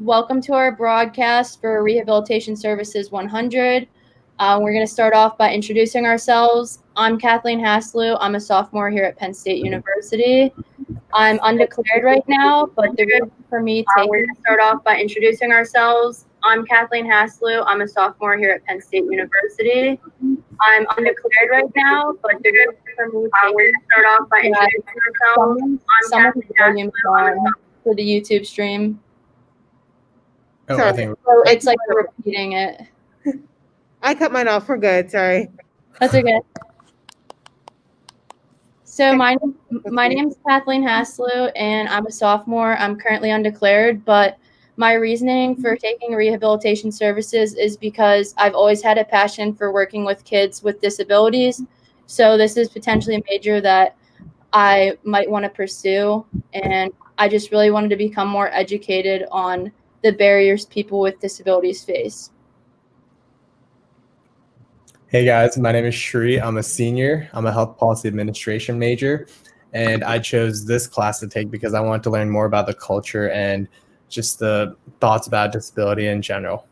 Welcome to our broadcast for Rehabilitation Services 100. We're going to start off by introducing ourselves. I'm Kathleen Haslew. I'm a sophomore here at Penn State University. I'm undeclared right now, but the reason for me taking... We're going to start off by introducing ourselves. I'm Kathleen Haslew. I'm a sophomore here at Penn State University. I'm undeclared right now, but the reason for me taking... We're going to start off by introducing ourselves. I'm Kathleen Haslew for the YouTube stream. Sorry. So it's like repeating it. I cut mine off. We're good. Sorry. That's okay. So my name's Kathleen Haslew, and I'm a sophomore. I'm currently undeclared, but my reasoning for taking rehabilitation services is because I've always had a passion for working with kids with disabilities. So this is potentially a major that I might want to pursue, and I just really wanted to become more educated on the barriers people with disabilities face. Hey guys, my name is Shri. I'm a senior. I'm a health policy administration major, and I chose this class to take because I wanted to learn more about the culture and just the thoughts about disability in general.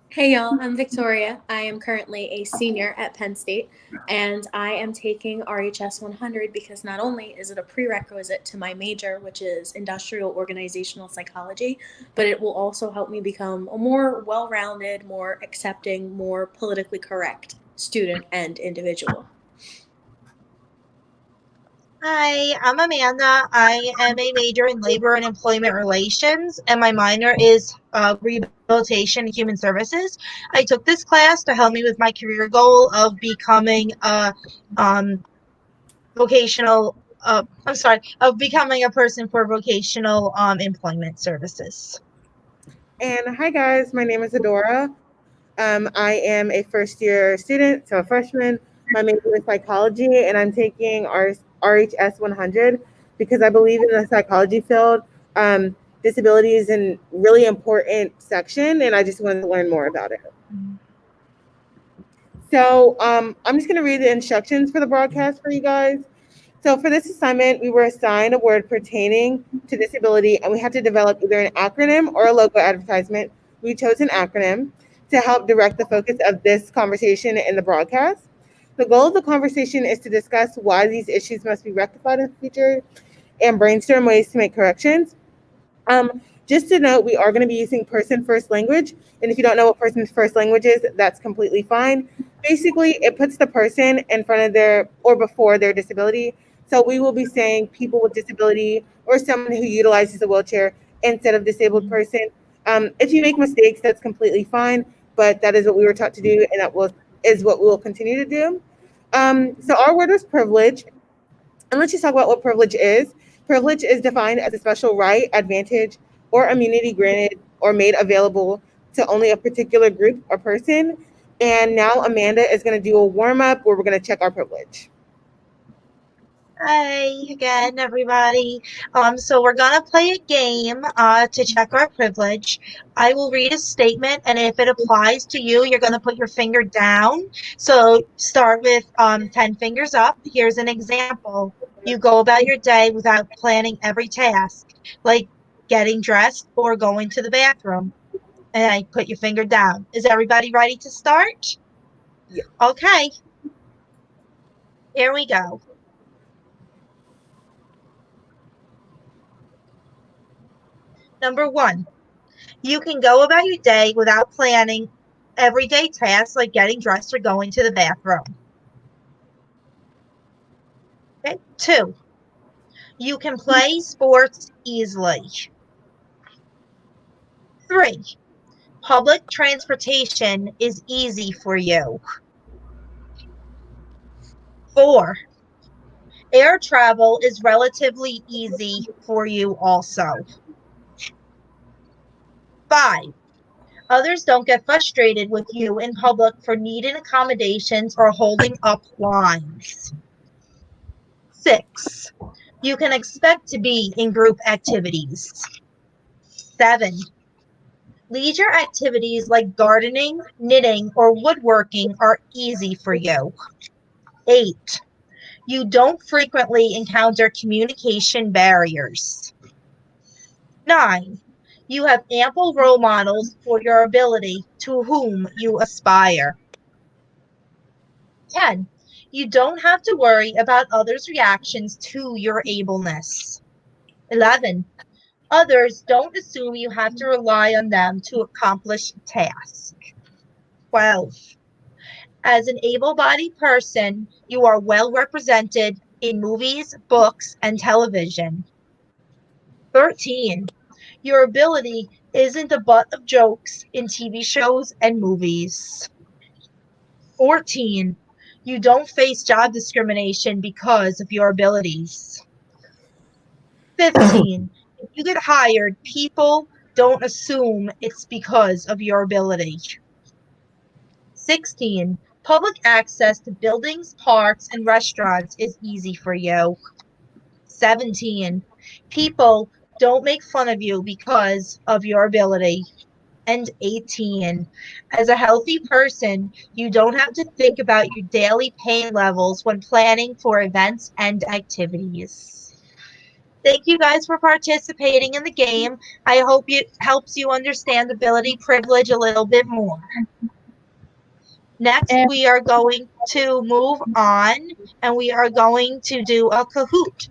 Hey y'all, I'm Victoria. I am currently a senior at Penn State, and I am taking RHS 100 because not only is it a prerequisite to my major, which is industrial organizational psychology, but it will also help me become a more well-rounded, more accepting, more politically correct student and individual. Hi, I'm Amanda. I am a major in labor and employment relations, and my minor is rehabilitation and human services. I took this class to help me with my career goal of becoming a becoming a person for vocational employment services. And hi guys, my name is Adora. I am a first-year student, so a freshman. My major is psychology, and I'm taking RHS 100 because I believe in the psychology field. Disability is a really important section, and I just wanted to learn more about it. So I'm just going to read the instructions for the broadcast for you guys. So for this assignment, we were assigned a word pertaining to disability, and we had to develop either an acronym or a logo advertisement. We chose an acronym to help direct the focus of this conversation in the broadcast. The goal of the conversation is to discuss why these issues must be rectified in the future and brainstorm ways to make corrections. Just to note, we are going to be using person first language. And if you don't know what person's first language is, that's completely fine. Basically, it puts the person in front of their or before their disability. So we will be saying people with disability or someone who utilizes a wheelchair instead of disabled person. If you make mistakes, that's completely fine. But that is what we were taught to do, and is what we will continue to do. So our word was privilege. And let's just talk about what privilege is. Privilege is defined as a special right, advantage, or immunity granted or made available to only a particular group or person. And now Amanda is going to do a warm-up where we're going to check our privilege. Hi again, everybody. So we're gonna play a game to check our privilege. I will read a statement, and if it applies to you, you're gonna put your finger down. So start with 10 fingers up. Here's an example. You go about your day without planning every task, like getting dressed or going to the bathroom. And I put your finger down. Is everybody ready to start? Yeah. Okay. Here we go. Number 1, you can go about your day without planning everyday tasks like getting dressed or going to the bathroom. Okay. 2, you can play sports easily. 3, public transportation is easy for you. 4, air travel is relatively easy for you also. 5, others don't get frustrated with you in public for needing accommodations or holding up lines. 6, you can expect to be in group activities. 7, leisure activities like gardening, knitting, or woodworking are easy for you. 8, you don't frequently encounter communication barriers. 9. You have ample role models for your ability to whom you aspire. 10. You don't have to worry about others' reactions to your ableness. 11. Others don't assume you have to rely on them to accomplish tasks. 12. As an able-bodied person, you are well represented in movies, books, and television. 13. Your ability isn't the butt of jokes in TV shows and movies. 14. You don't face job discrimination because of your abilities. 15. If you get hired, people don't assume it's because of your ability. 16. Public access to buildings, parks, and restaurants is easy for you. 17. People don't make fun of you because of your ability. And 18. As a healthy person, you don't have to think about your daily pain levels when planning for events and activities. Thank you guys for participating in the game. I hope it helps you understand ability privilege a little bit more. Next, And we are going to move on and we are going to do a Kahoot.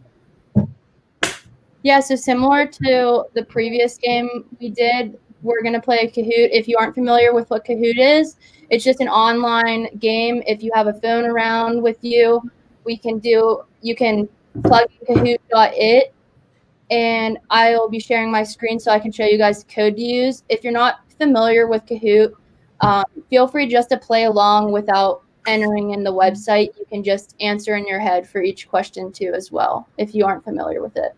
yeah, so similar to the previous game we did, we're going to play a Kahoot. If you aren't familiar with what Kahoot is, it's just an online game. If you have a phone around with you, you can plug in kahoot.it, and I'll be sharing my screen so I can show you guys the code to use. If you're not familiar with Kahoot, feel free just to play along without entering in the website. You can just answer in your head for each question too as well, if you aren't familiar with it.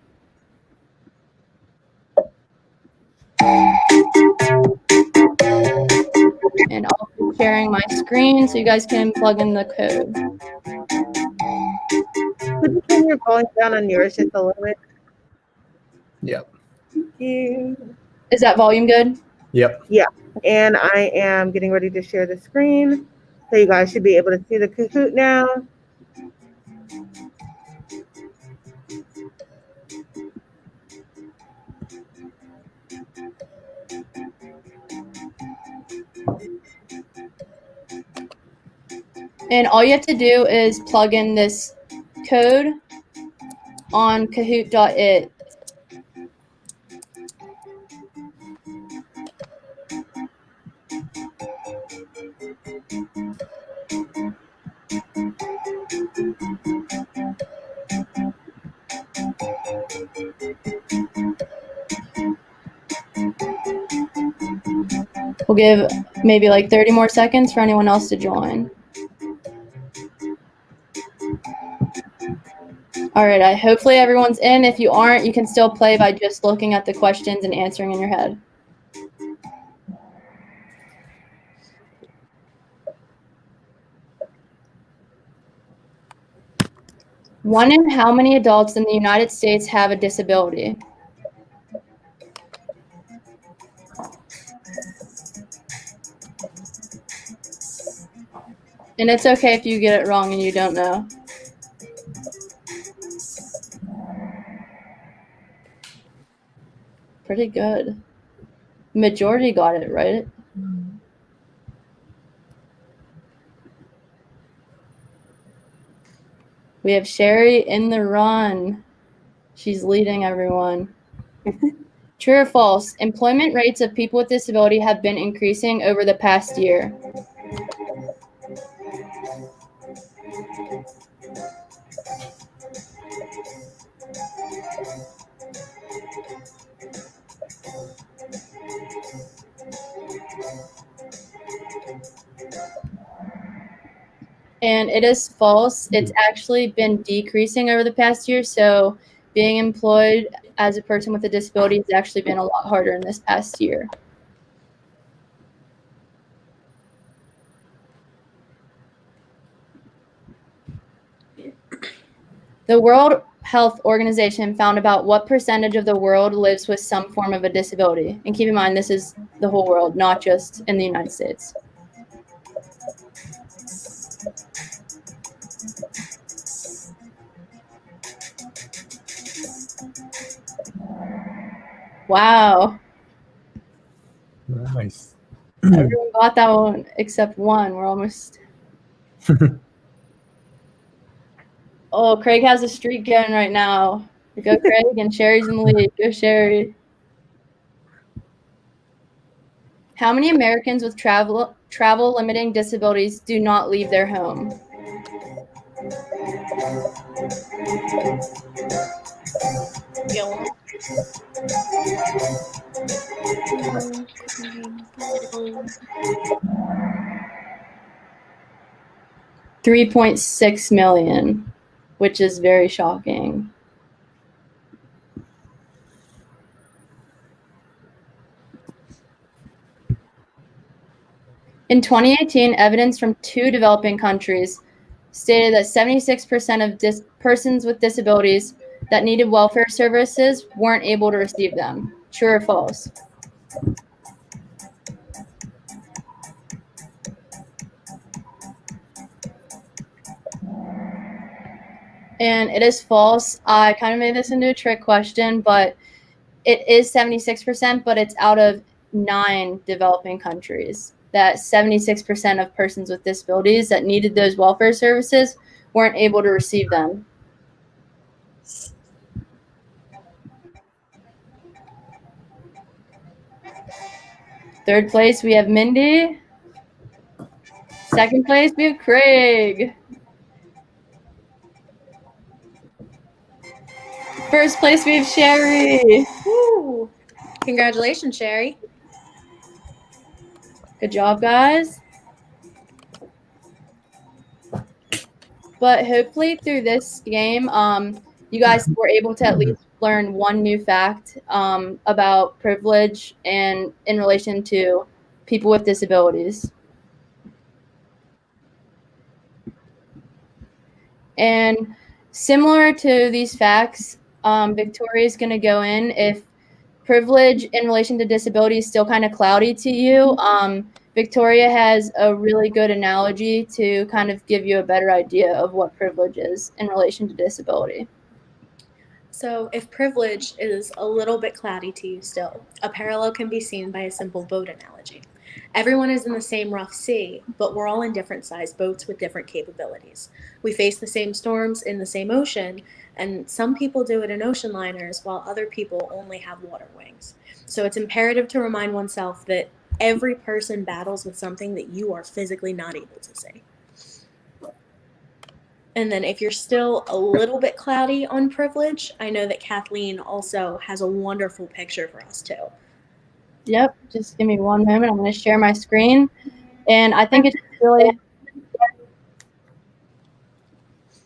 And I'll be sharing my screen so you guys can plug in the code. Could you turn your volume down on yours just a little bit? Yep. Thank you. Is that volume good? Yep. Yeah, and I am getting ready to share the screen. So you guys should be able to see the Kahoot now. And all you have to do is plug in this code on kahoot.it. We'll give maybe like 30 more seconds for anyone else to join. All right, hopefully everyone's in. If you aren't, you can still play by just looking at the questions and answering in your head. One in how many adults in the United States have a disability? And it's okay if you get it wrong and you don't know. Pretty good. Majority got it right. We have Sherry in the run. She's leading everyone. True or false? Employment rates of people with disability have been increasing over the past year. And it is false. It's actually been decreasing over the past year. So being employed as a person with a disability has actually been a lot harder in this past year. The World Health Organization found about what percentage of the world lives with some form of a disability. And keep in mind, this is the whole world, not just in the United States. Wow. Nice. Everyone got that one except one. We're almost. Oh, Craig has a streak going right now. Go Craig, and Sherry's in the lead. Go Sherry. How many Americans with travel limiting disabilities do not leave their home? Yo. 3.6 million, which is very shocking. In 2018, evidence from 2 developing countries stated that 76% of persons with disabilities that needed welfare services weren't able to receive them. True or false? And it is false. I kind of made this into a trick question, but it is 76%, but it's out of 9 developing countries. That 76% of persons with disabilities that needed those welfare services weren't able to receive them. Third place, we have Mindy. Second place, we have Craig. First place, we have Sherry. Woo! Congratulations, Sherry. Good job, guys. But hopefully through this game, you guys were able to at least learn one new fact about privilege and in relation to people with disabilities. And similar to these facts, Victoria is going to go in. If privilege in relation to disability is still kind of cloudy to you, Victoria has a really good analogy to kind of give you a better idea of what privilege is in relation to disability. So, if privilege is a little bit cloudy to you still, a parallel can be seen by a simple boat analogy. Everyone is in the same rough sea, but we're all in different sized boats with different capabilities. We face the same storms in the same ocean, and some people do it in ocean liners while other people only have water wings. So it's imperative to remind oneself that every person battles with something that you are physically not able to see. And then if you're still a little bit cloudy on privilege, I know that Kathleen also has a wonderful picture for us too. Yep, just give me one moment. I'm going to share my screen. And I think it's really,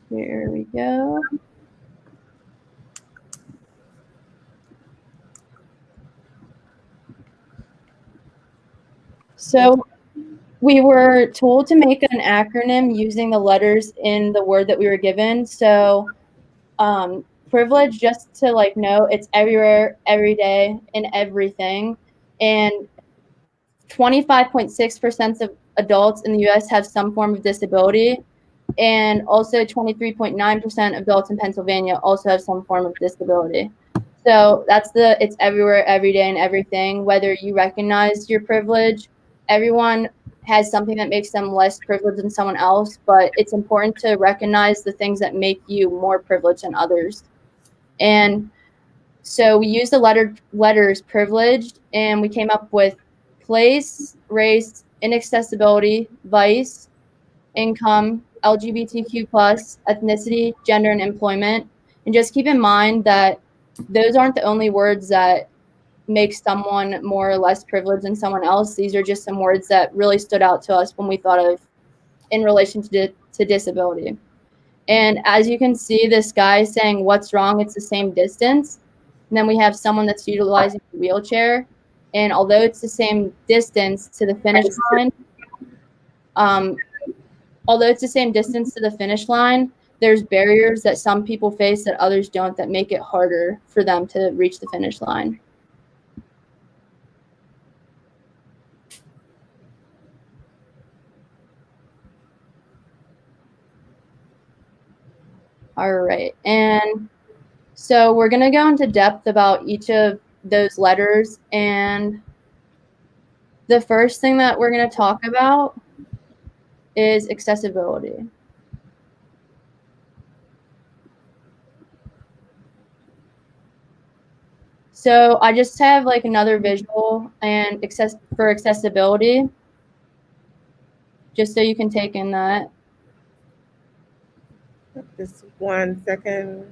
here we go. So we were told to make an acronym using the letters in the word that we were given. So privilege, just to like know, it's everywhere, every day, in everything. And 25.6% of adults in the U.S. have some form of disability. And also 23.9% of adults in Pennsylvania also have some form of disability. So that's it's everywhere, every day, and everything. Whether you recognize your privilege, everyone has something that makes them less privileged than someone else, but it's important to recognize the things that make you more privileged than others. And so we used the letters privileged, and we came up with place, race, inaccessibility, vice, income, LGBTQ+, ethnicity, gender, and employment. And just keep in mind that those aren't the only words that make someone more or less privileged than someone else. These are just some words that really stood out to us when we thought of in relation to disability. And as you can see, this guy is saying, what's wrong? It's the same distance. And then we have someone that's utilizing a wheelchair. And although it's the same distance to the finish line, there's barriers that some people face that others don't that make it harder for them to reach the finish line. All right. And so we're going to go into depth about each of those letters. And the first thing that we're going to talk about is accessibility. So I just have like another visual and for accessibility, just so you can take in that. Just 1 second.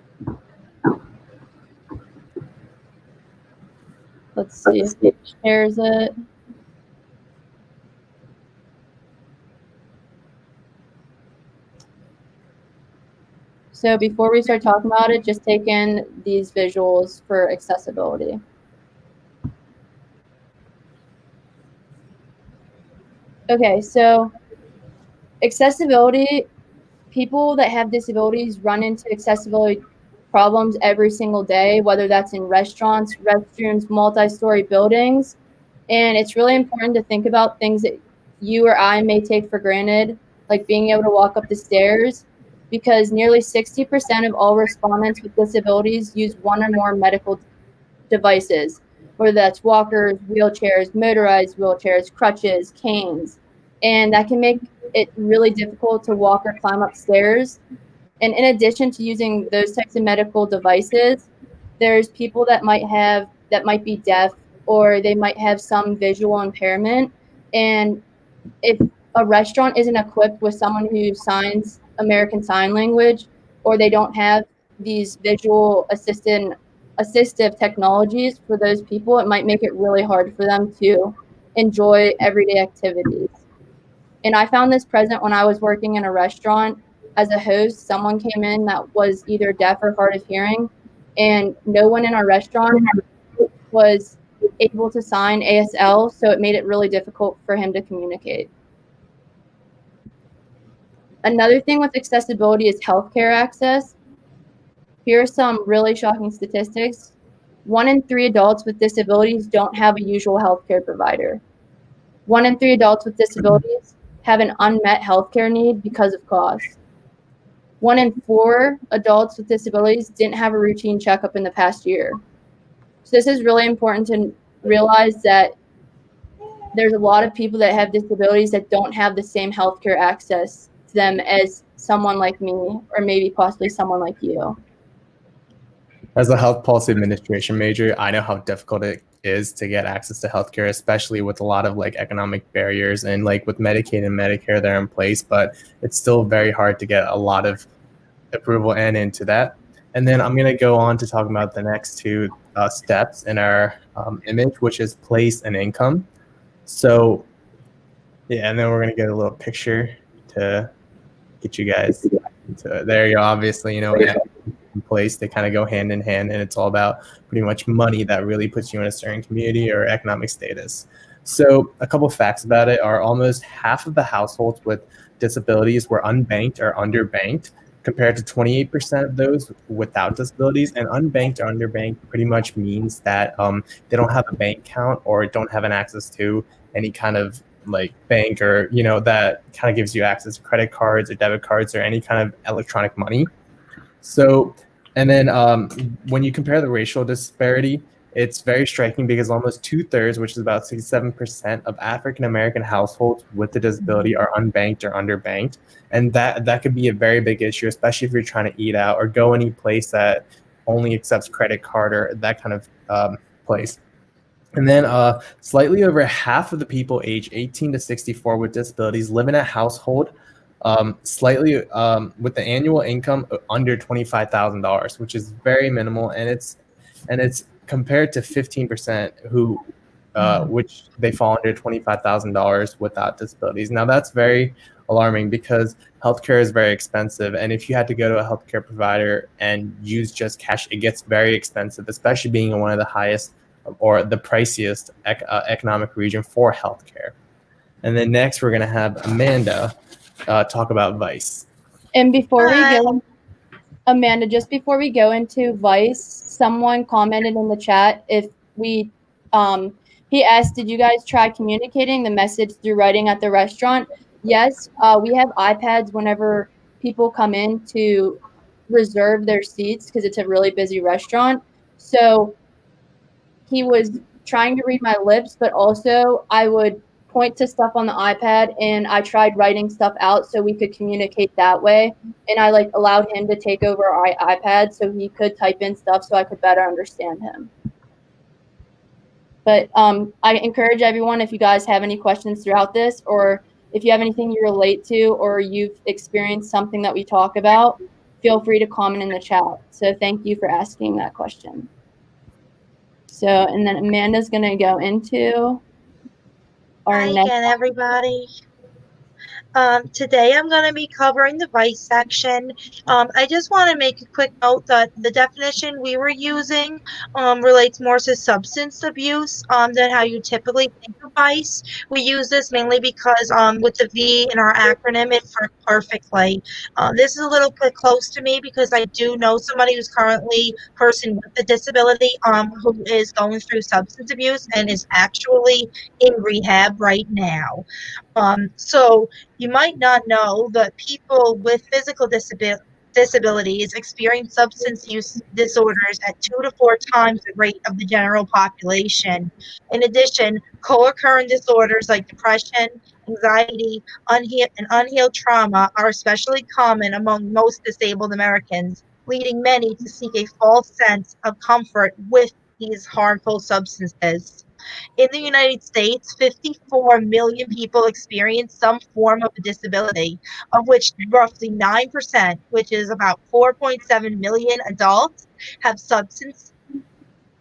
Let's see if it shares it. So before we start talking about it, just take in these visuals for accessibility. Okay, so accessibility, people that have disabilities run into accessibility problems every single day, whether that's in restaurants, restrooms, multi-story buildings. And it's really important to think about things that you or I may take for granted, like being able to walk up the stairs, because nearly 60% of all respondents with disabilities use one or more medical devices, whether that's walkers, wheelchairs, motorized wheelchairs, crutches, canes. And that can make it really difficult to walk or climb upstairs. And in addition to using those types of medical devices, there's people that might be deaf, or they might have some visual impairment. And if a restaurant isn't equipped with someone who signs American Sign Language, or they don't have these visual assistive technologies for those people, it might make it really hard for them to enjoy everyday activities. And I found this present when I was working in a restaurant as a host. Someone came in that was either deaf or hard of hearing, and no one in our restaurant was able to sign ASL, so it made it really difficult for him to communicate. Another thing with accessibility is healthcare access. Here are some really shocking statistics. 1 in 3 adults with disabilities don't have a usual healthcare provider. 1 in 3 adults with disabilities have an unmet healthcare need because of cost. 1 in 4 adults with disabilities didn't have a routine checkup in the past year. So this is really important to realize that there's a lot of people that have disabilities that don't have the same healthcare access to them as someone like me, or maybe possibly someone like you. As a health policy administration major, I know how difficult it is to get access to healthcare, especially with a lot of like economic barriers, and like with Medicaid and Medicare, they're in place, but it's still very hard to get a lot of approval and into that. And then I'm going to go on to talk about the next two steps in our image, which is place and income. So yeah, and then we're going to get a little picture to get you guys to there. You obviously, you know, in place, they kind of go hand in hand, and it's all about pretty much money that really puts you in a certain community or economic status. So a couple facts about it are almost half of the households with disabilities were unbanked or underbanked, compared to 28% of those without disabilities. And unbanked or underbanked pretty much means that they don't have a bank account or don't have an access to any kind of like bank, or you know, that kind of gives you access to credit cards or debit cards or any kind of electronic money. So, and then when you compare the racial disparity, it's very striking because almost 2/3, which is about 67% of African American households with a disability, are unbanked or underbanked, and that could be a very big issue, especially if you're trying to eat out or go any place that only accepts credit card or that kind of place. And then slightly over half of the people age 18 to 64 with disabilities live in a household slightly with the annual income under $25,000, which is very minimal, and it's compared to 15% who which they fall under $25,000 without disabilities. Now that's very alarming because healthcare is very expensive, and if you had to go to a healthcare provider and use just cash, it gets very expensive, especially being in one of the highest or the priciest economic region for healthcare. And then next, we're going to have Amanda talk about Vice. And before we go, Amanda, just before we go into Vice, someone commented in the chat if we, he asked, did you guys try communicating the message through writing at the restaurant? Yes, we have iPads whenever people come in to reserve their seats because it's a really busy restaurant. So he was trying to read my lips, but also I would point to stuff on the iPad and I tried writing stuff out so we could communicate that way. And I like allowed him to take over our iPad so he could type in stuff so I could better understand him. But I encourage everyone, if you guys have any questions throughout this, or if you have anything you relate to, or you've experienced something that we talk about, feel free to comment in the chat. So thank you for asking that question. So, and then Amanda's going to go into our Hi next. again, everybody. Today I'm going to be covering the vice section. I just want to make a quick note that the definition we were using relates more to substance abuse than how you typically think of vice. We use this mainly because with the V in our acronym, it works perfectly. This is a little bit close to me because I do know somebody who's currently a person with a disability who is going through substance abuse and is actually in rehab right now. So you might not know that people with physical disabilities experience substance use disorders at 2 to 4 times the rate of the general population. In addition, co-occurring disorders like depression, anxiety, and unhealed trauma are especially common among most disabled Americans, leading many to seek a false sense of comfort with these harmful substances. In the United States, 54 million people experience some form of a disability, of which roughly 9%, which is about 4.7 million adults, have substance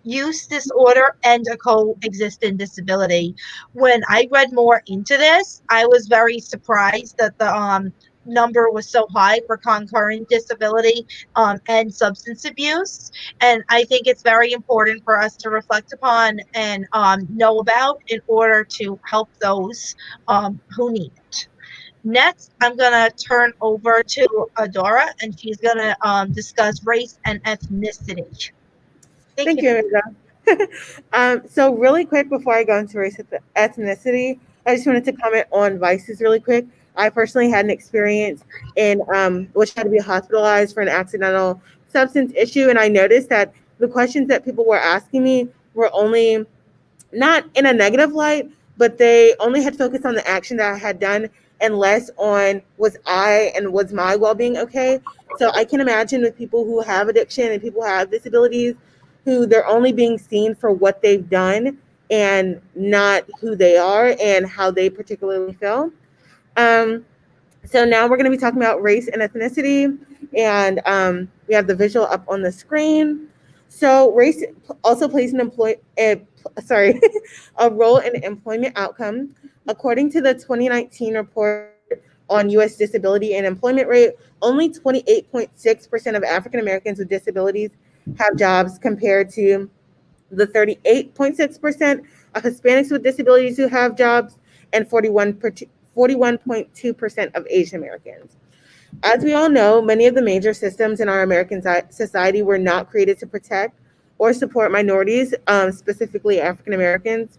use disorder and a coexistent disability. When I read more into this, I was very surprised that the number was so high for concurrent disability and substance abuse. And I think it's very important for us to reflect upon and know about in order to help those who need it. Next, I'm going to turn over to Adora, and she's going to discuss race and ethnicity. Thank you, Amanda. So really quick before I go into race ethnicity, I just wanted to comment on vices really quick. I personally had an experience in which had to be hospitalized for an accidental substance issue, and I noticed that the questions that people were asking me were only not in a negative light, but they only had focused on the action that I had done and less on was my well-being okay. So I can imagine with people who have addiction and people who have disabilities, who they're only being seen for what they've done and not who they are and how they particularly feel. So now we're going to be talking about race and ethnicity, and we have the visual up on the screen. So race also plays a role in employment outcome. According to the 2019 report on U.S. disability and employment rate, only 28.6% of African Americans with disabilities have jobs compared to the 38.6% of Hispanics with disabilities who have jobs and 41.2% of Asian Americans. As we all know, many of the major systems in our American society were not created to protect or support minorities, specifically African Americans.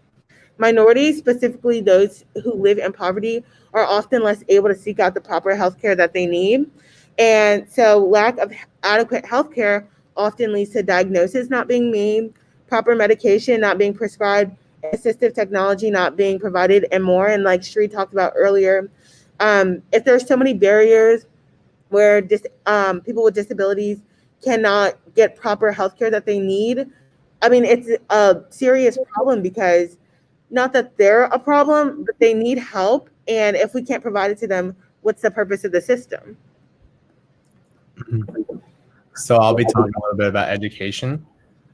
Minorities, specifically those who live in poverty, are often less able to seek out the proper health care that they need. And so lack of adequate health care often leads to diagnosis not being made, proper medication not being prescribed, assistive technology not being provided, and more. And like Sri talked about earlier, if there's so many barriers where people with disabilities cannot get proper health care that they need, I mean, it's a serious problem because not that they're a problem, but they need help. And if we can't provide it to them, what's the purpose of the system? So I'll be talking a little bit about education.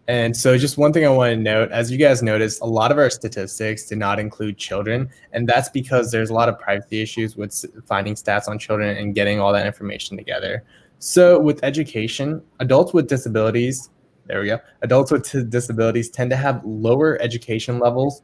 And so just one thing I want to note, as you guys noticed, a lot of our statistics did not include children. And that's because there's a lot of privacy issues with finding stats on children and getting all that information together. So with education, adults with disabilities, adults with disabilities tend to have lower education levels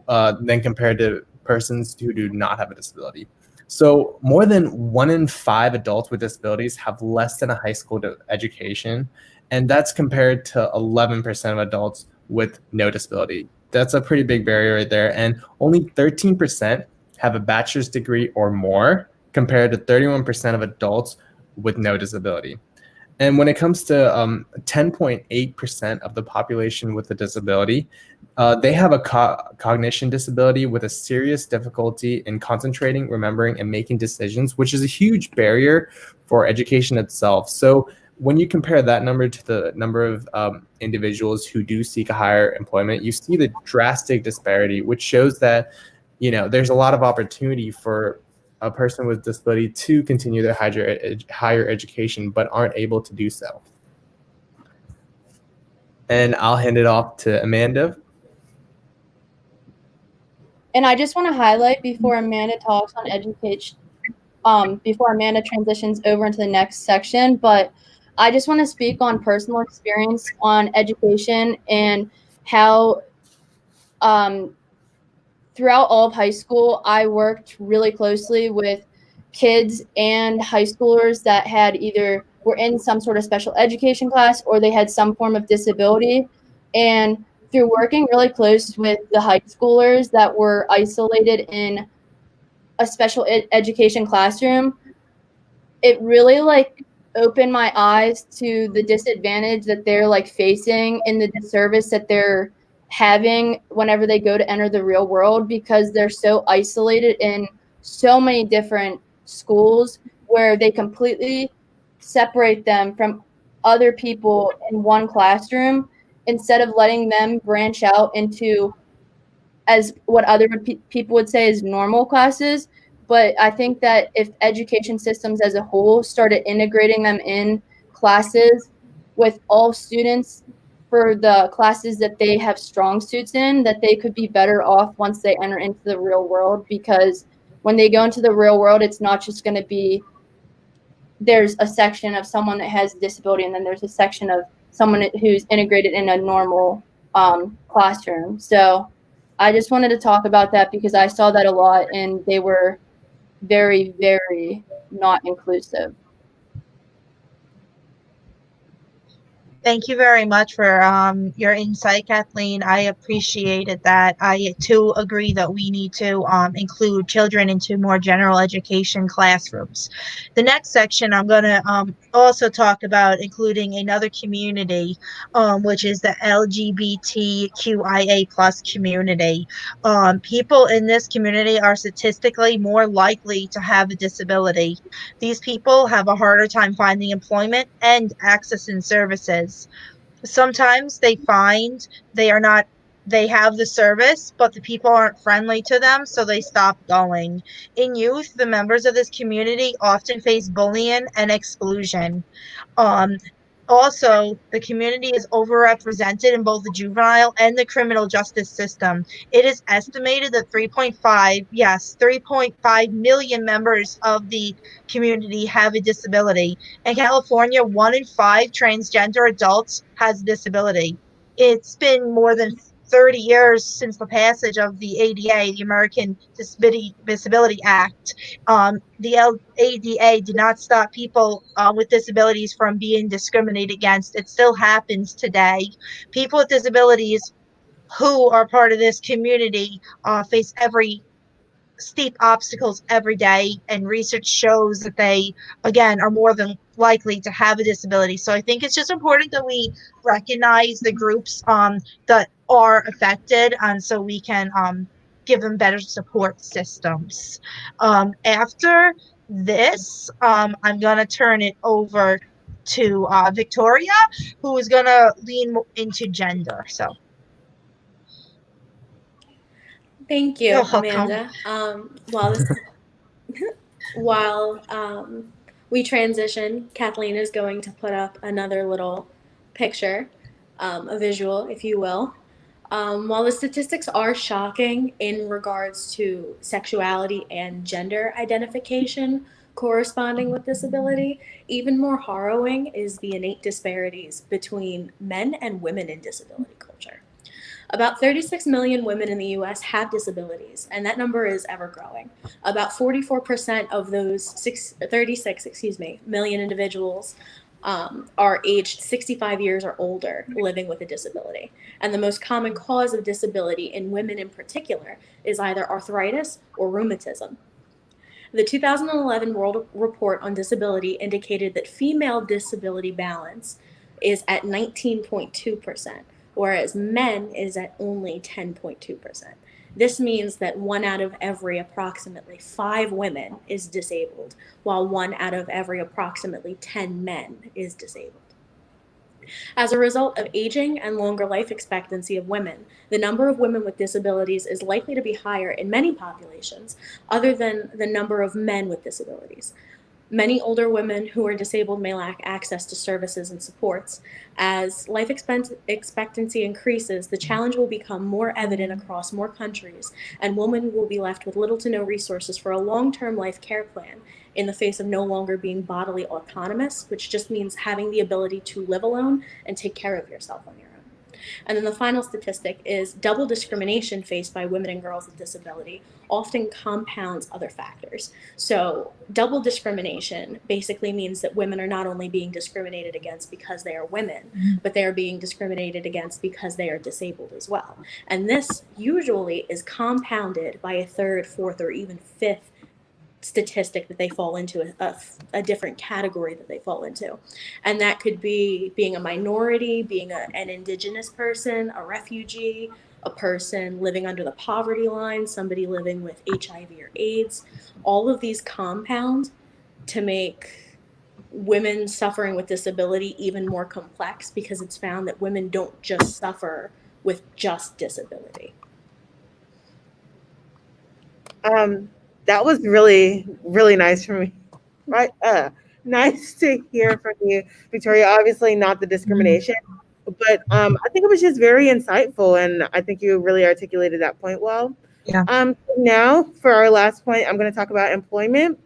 than compared to persons who do not have a disability. So more than 1 in 5 adults with disabilities have less than a high school education. And that's compared to 11% of adults with no disability. That's a pretty big barrier right there. And only 13% have a bachelor's degree or more compared to 31% of adults with no disability. And when it comes to 10.8% of the population with a disability, they have a cognition disability with a serious difficulty in concentrating, remembering, and making decisions, which is a huge barrier for education itself. So when you compare that number to the number of individuals who do seek a higher employment, you see the drastic disparity, which shows that, there's a lot of opportunity for a person with disability to continue their higher education, but aren't able to do so. And I'll hand it off to Amanda. And I just want to highlight before Amanda talks on education, before Amanda transitions over into the next section, but I just want to speak on personal experience on education and how throughout all of high school, I worked really closely with kids and high schoolers that had either were in some sort of special education class or they had some form of disability. And through working really close with the high schoolers that were isolated in a special education classroom, it really opened my eyes to the disadvantage that they're facing and the disservice that they're having whenever they go to enter the real world, because they're so isolated in so many different schools where they completely separate them from other people in one classroom instead of letting them branch out into, as what other people would say, is normal classes. But I think that if education systems as a whole started integrating them in classes with all students for the classes that they have strong suits in, that they could be better off once they enter into the real world. Because when they go into the real world, it's not just going to be there's a section of someone that has a disability and then there's a section of someone who's integrated in a normal classroom. So I just wanted to talk about that because I saw that a lot and they were very, very not inclusive. Thank you very much for your insight, Kathleen. I appreciated that. I too agree that we need to include children into more general education classrooms. The next section, I'm going to also talk about including another community, which is the LGBTQIA plus community. People in this community are statistically more likely to have a disability. These people have a harder time finding employment and accessing services. Sometimes they find they are not they have the service, but the people aren't friendly to them, so they stop going. In youth, the members of this community often face bullying and exclusion. Um, Also, the community is overrepresented in both the juvenile and the criminal justice system. It is estimated that 3.5 million members of the community have a disability. In California, 1 in 5 transgender adults has a disability. It's been more than 30 years since the passage of the ADA, the American Disability Act. The ADA did not stop people with disabilities from being discriminated against. It still happens today. People with disabilities who are part of this community face steep obstacles every day, and research shows that they, again, are more than likely to have a disability. So I think it's just important that we recognize the groups that are affected, and so we can give them better support systems. After this, I'm going to turn it over to Victoria, who is going to lean into gender. So Thank you, you're welcome. Amanda. While we transition, Kathleen is going to put up another little picture, a visual, if you will. While the statistics are shocking in regards to sexuality and gender identification corresponding with disability, even more harrowing is the innate disparities between men and women in disability culture. About 36 million women in the US have disabilities, and that number is ever growing. About 44% of those 36 million individuals are aged 65 years or older living with a disability. And the most common cause of disability in women in particular is either arthritis or rheumatism. The 2011 World Report on Disability indicated that female disability balance is at 19.2%, whereas men is at only 10.2%. This means that 1 out of every approximately 5 women is disabled, while 1 out of every approximately 10 men is disabled. As a result of aging and longer life expectancy of women, the number of women with disabilities is likely to be higher in many populations other than the number of men with disabilities. Many older women who are disabled may lack access to services and supports. As life expectancy increases, the challenge will become more evident across more countries, and women will be left with little to no resources for a long-term life care plan in the face of no longer being bodily autonomous, which just means having the ability to live alone and take care of yourself on your own. And then the final statistic is double discrimination faced by women and girls with disability often compounds other factors. So double discrimination basically means that women are not only being discriminated against because they are women, but they are being discriminated against because they are disabled as well. And this usually is compounded by a third, fourth, or even fifth statistic that they fall into, a different category that they fall into. And that could be being a minority, being an indigenous person, a refugee, a person living under the poverty line, somebody living with HIV or AIDS. All of these compound to make women suffering with disability even more complex, because it's found that women don't just suffer with just disability. That was really, really nice for me. Right? Nice to hear from you, Victoria. Obviously, not the discrimination, but I think it was just very insightful, and I think you really articulated that point well. Yeah. Now, for our last point, I'm going to talk about employment.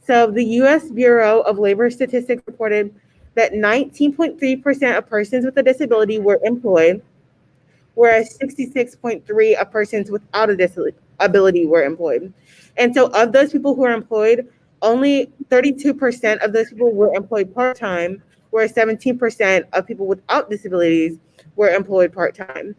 So, the U.S. Bureau of Labor Statistics reported that 19.3% of persons with a disability were employed, whereas 66.3% of persons without a disability were employed. And so of those people who are employed, only 32% of those people were employed part-time, whereas 17% of people without disabilities were employed part-time.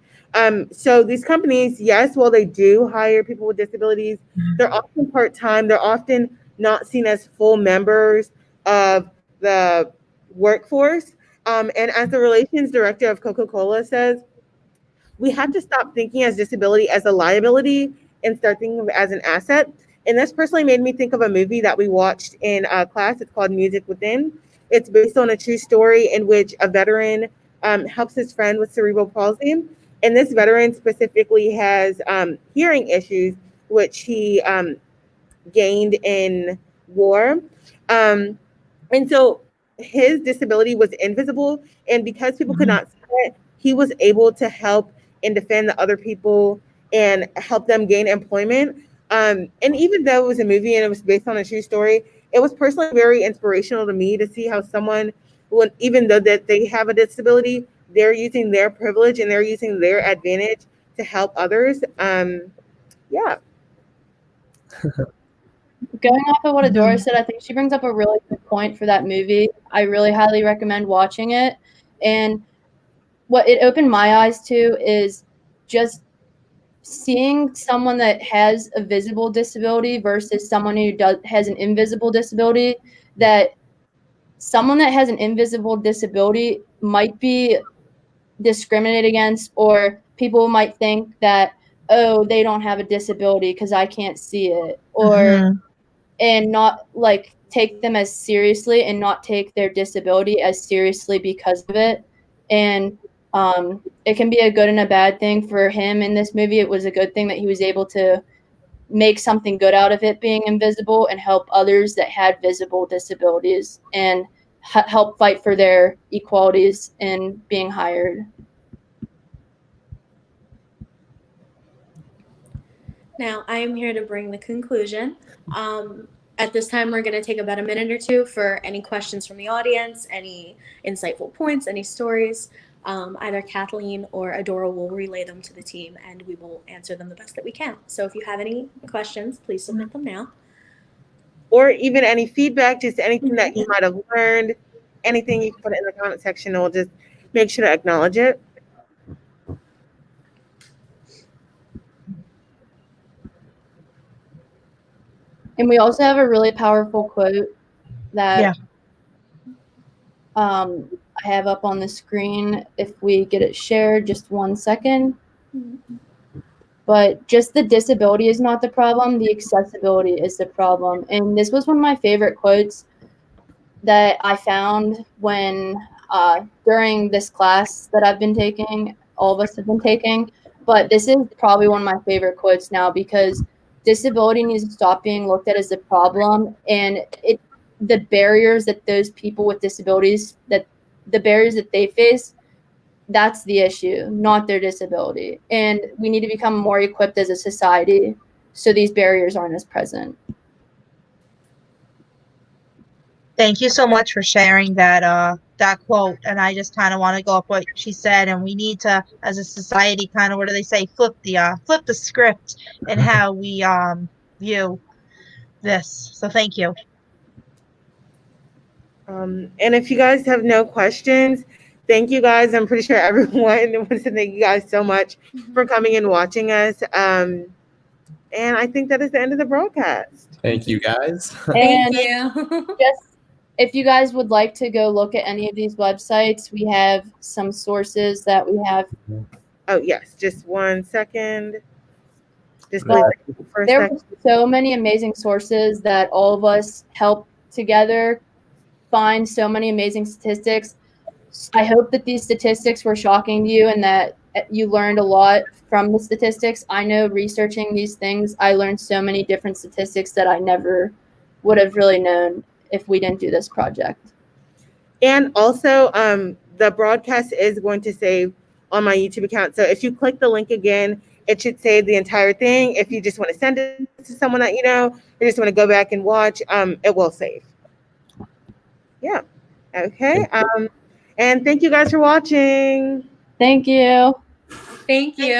So these companies, yes, while they do hire people with disabilities, they're often part-time. They're often not seen as full members of the workforce. And as the relations director of Coca-Cola says, we have to stop thinking as disability as a liability and start thinking of it as an asset. And this personally made me think of a movie that we watched in class. It's called Music Within. It's based on a true story in which a veteran helps his friend with cerebral palsy. And this veteran specifically has hearing issues, which he gained in war. And so his disability was invisible. And because people could not see it, he was able to help and defend the other people and help them gain employment. And even though it was a movie and it was based on a true story, it was personally very inspirational to me to see how someone, even though that they have a disability, they're using their privilege and they're using their advantage to help others. Yeah. Going off of what Adora said, I think she brings up a really good point for that movie. I really highly recommend watching it. And what it opened my eyes to is just seeing someone that has a visible disability versus someone who has an invisible disability. That someone that has an invisible disability might be discriminated against, or people might think that, oh, they don't have a disability because I can't see it, or and not like take them as seriously and not take their disability as seriously because of it. And it can be a good and a bad thing. For him in this movie, it was a good thing that he was able to make something good out of it being invisible and help others that had visible disabilities and help fight for their equalities in being hired. Now, I am here to bring the conclusion. At this time, we're going to take about a minute or two for any questions from the audience, any insightful points, any stories. Either Kathleen or Adora will relay them to the team, and we will answer them the best that we can. So if you have any questions, please submit them now. Or even any feedback, just anything that you might have learned, anything you can put it in the comment section, and we'll just make sure to acknowledge it. And we also have a really powerful quote that I have up on the screen. If we get it shared, just 1 second. But just the disability is not the problem. The accessibility is the problem. And this was one of my favorite quotes that I found when during this class that I've been taking, all of us have been taking. But this is probably one of my favorite quotes now, because disability needs to stop being looked at as a problem, and the barriers that those people with disabilities, that the barriers that they face, that's the issue, not their disability. And we need to become more equipped as a society so these barriers aren't as present. Thank you so much for sharing that quote. And I just kind of want to go off what she said. And we need to, as a society, kind of, what do they say, flip the script in how we view this. So thank you. And if you guys have no questions, thank you guys. I'm pretty sure everyone wants to thank you guys so much for coming and watching us. And I think that is the end of the broadcast. Thank you, guys. And Thank you. just if you guys would like to go look at any of these websites, we have some sources that we have. Oh, yes. Just 1 second. Just But for a there second. were so many amazing sources that all of us helped together find so many amazing statistics. I hope that these statistics were shocking to you and that you learned a lot from the statistics. I know researching these things, I learned so many different statistics that I never would have really known if we didn't do this project. And also, the broadcast is going to save on my YouTube account. So if you click the link again, it should save the entire thing. If you just want to send it to someone that you know, you just want to go back and watch, it will save. Yeah. Okay. And thank you guys for watching. Thank you. Thank you.